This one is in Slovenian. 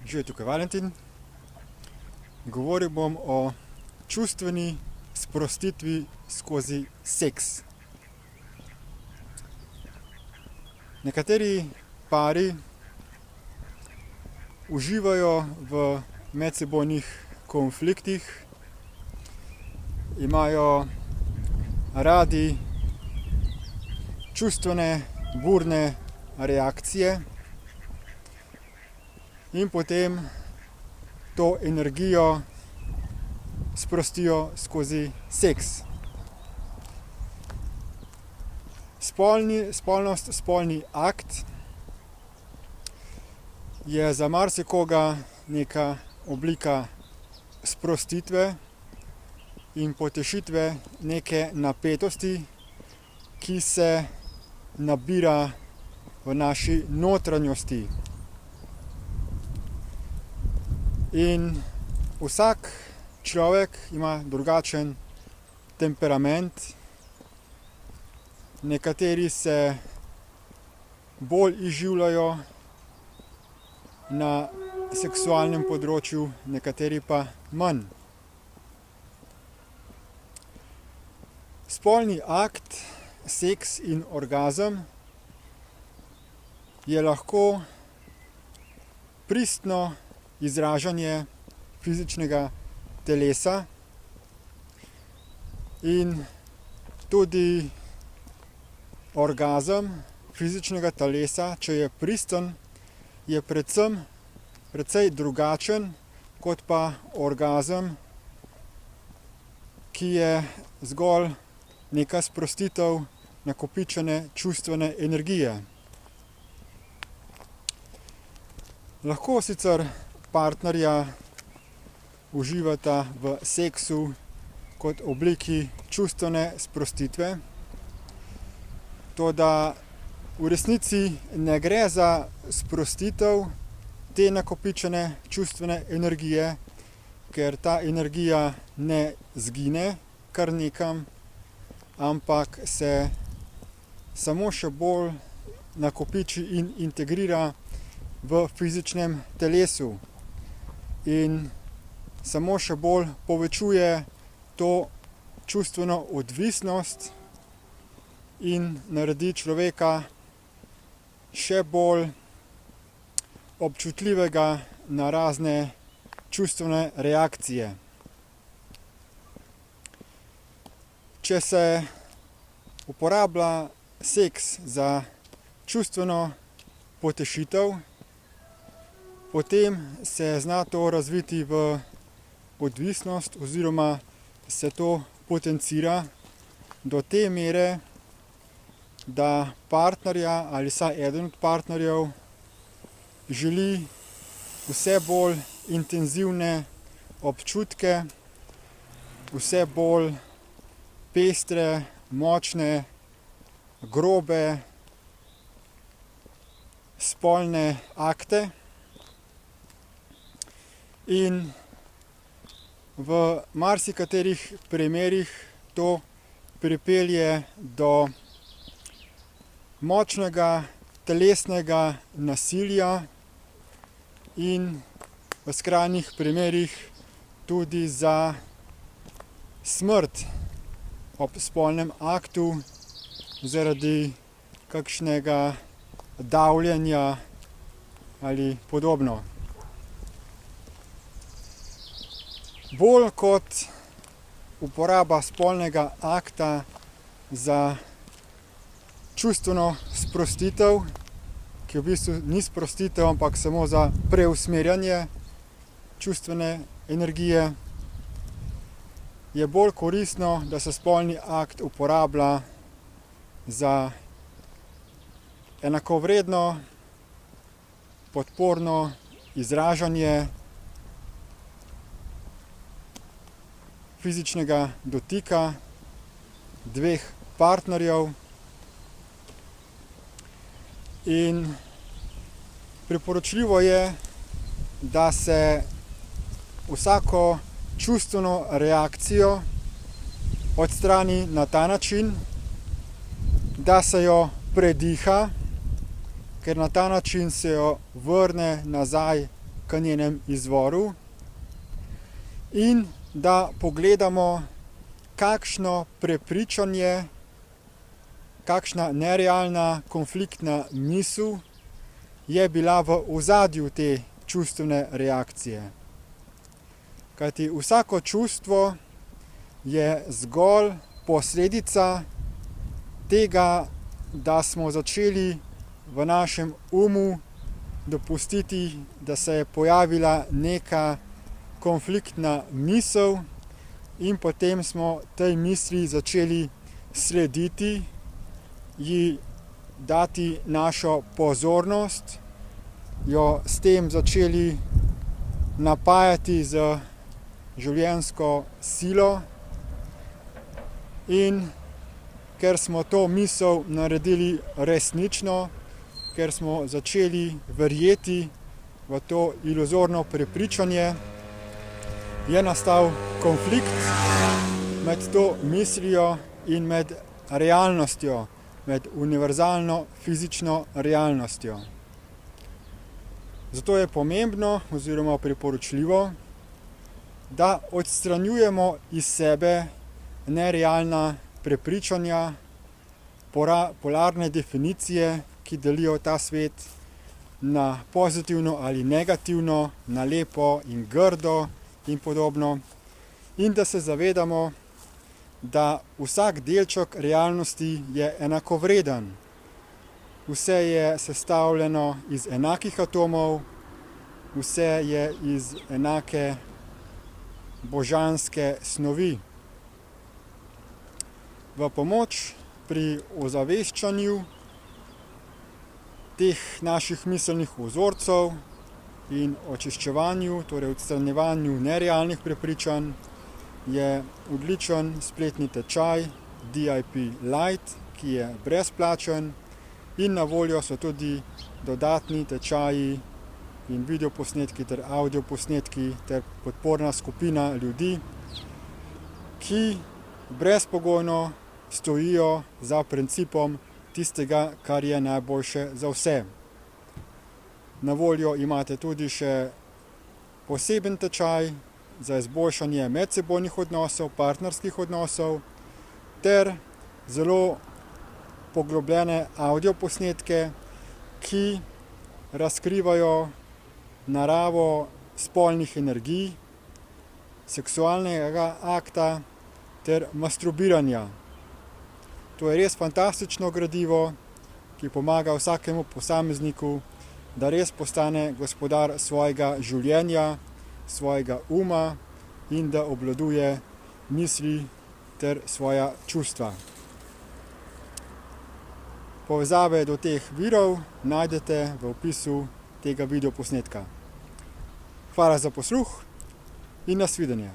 Živijo, tukaj Valentin. Govoril bom o čustveni sprostitvi skozi seks. Nekateri pari uživajo v medsebojnih konfliktih, imajo radi čustvene, burne reakcije in potem to energijo sprostijo skozi seks. Spolni akt je za marsikoga neka oblika sprostitve in potešitve neke napetosti, ki se nabira v naši notranjosti. In vsak človek ima drugačen temperament. Nekateri se bolj izživljajo na seksualnem področju, nekateri pa manj. Spolni akt, seks in orgazem je lahko pristno izražanje fizičnega telesa in tudi orgazem fizičnega telesa, če je pristen, je precej drugačen kot pa orgazem, ki je zgolj neka sprostitev nakopičene čustvene energije. Lahko sicer partnerja uživata v seksu kot obliki čustvene sprostitve, toda v resnici ne gre za sprostitev te nakopičene čustvene energije, ker ta energija ne zgine kar nekam, ampak se samo še bolj nakopiči in integrira v fizičnem telesu in samo še bolj povečuje to čustveno odvisnost in naredi človeka še bolj občutljivega na razne čustvene reakcije. Če se uporablja seks za čustveno potešitev, potem se zna to razviti v odvisnost oziroma se to potencira do te mere, da partnerja ali vsaj eden od partnerjev želi vse bolj intenzivne občutke, vse bolj pestre, močne, grobe spolne akte. In v marsikaterih primerih to pripelje do močnega telesnega nasilja in v skrajnih primerih tudi za smrt ob spolnem aktu zaradi kakšnega davljenja ali podobno. Bolj kot uporaba spolnega akta za čustveno sprostitev, ki v bistvu ni sprostitev, ampak samo za preusmerjanje čustvene energije, je bolj koristno, da se spolni akt uporablja za enakovredno, podporno izražanje fizičnega dotika dveh partnerjev in priporočljivo je, da se vsako čustveno reakcijo odstrani na ta način, da se jo prediha, ker na ta način se jo vrne nazaj k njenem izvoru in da pogledamo, kakšno prepričanje, kakšna nerealna konfliktna misel je bila v ozadju te čustvene reakcije. Kajti vsako čustvo je zgolj posledica tega, da smo začeli v našem umu dopustiti, da se je pojavila neka konfliktna misel in potem smo tej misli začeli slediti, ji dati našo pozornost, jo s tem začeli napajati z življenjsko silo in ker smo to misel naredili resnično, ker smo začeli verjeti v to iluzorno prepričanje, je nastal konflikt med to mislijo in med realnostjo, med univerzalno fizično realnostjo. Zato je pomembno oziroma priporočljivo, da odstranjujemo iz sebe nerealna prepričanja, polarne definicije, ki delijo ta svet na pozitivno ali negativno, na lepo in grdo in podobno. In da se zavedamo, da vsak delček realnosti je enakovreden. Vse je sestavljeno iz enakih atomov, vse je iz enake božanske snovi. V pomoč pri ozaveščanju teh naših miselnih vzorcev in očiščevanju, torej odstranjevanju nerealnih prepričanj, je odličen spletni tečaj DIP Light, ki je brezplačen, in na voljo so tudi dodatni tečaji in videoposnetki ter audioposnetki ter podporna skupina ljudi, ki brezpogojno stojijo za principom tistega, kar je najboljše za vse. Na voljo imate tudi še poseben tečaj za izboljšanje medsebojnih odnosov, partnerskih odnosov ter zelo poglobljene audioposnetke, ki razkrivajo naravo spolnih energij, seksualnega akta ter masturbiranja. To je res fantastično gradivo, ki pomaga vsakemu posamezniku, da res postane gospodar svojega življenja, svojega uma in da obvladuje misli ter svoja čustva. Povezave do teh virov najdete v opisu tega videoposnetka. Hvala za posluh in nasvidenje.